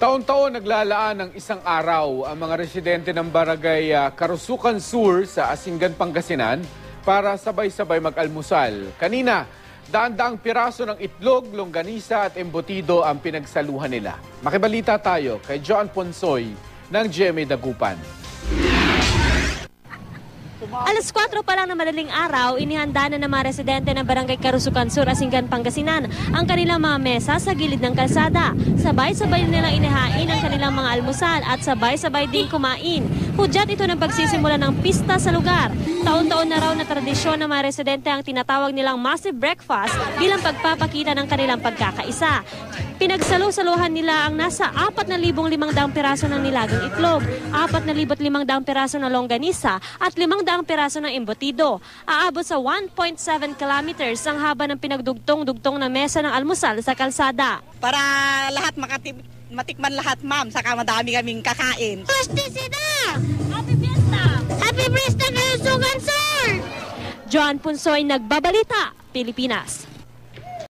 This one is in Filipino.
Taon-taon naglalaan ng isang araw ang mga residente ng barangay Karusukan Sur sa Asingan, Pangasinan para sabay-sabay mag-almusal. Kanina, daan-daang piraso ng itlog, longganisa at embutido ang pinagsaluhan nila. Makibalita tayo kay Joan Ponsoy ng GMA Dagupan. Alas 4 pa lang na madaling araw, inihanda na ng mga residente ng barangay Karusukan Sur, Asingan, Pangasinan ang kanilang mga mesa sa gilid ng kalsada. Sabay-sabay nilang inihain ang kanilang mga almusal at sabay-sabay din kumain. Hudyat ito ng pagsisimula ng pista sa lugar. Taon-taon na raw na tradisyon ng mga residente ang tinatawag nilang massive breakfast bilang pagpapakita ng kanilang pagkakaisa. Pinagsalu-saluhan nila ang nasa 4,500 piraso ng nilagang itlog, 4,500 piraso ng longganisa at 500 piraso ng embutido. Aabot sa 1.7 kilometers ang haba ng pinagdugtong-dugtong na mesa ng almusal sa kalsada. Para lahat matikman lahat, ma'am, saka madami kaming kakain. Pastisida! Happy Fiesta! Happy Fiesta, Karusukan Sur! Joan Punsoy, Nagbabalita, Pilipinas.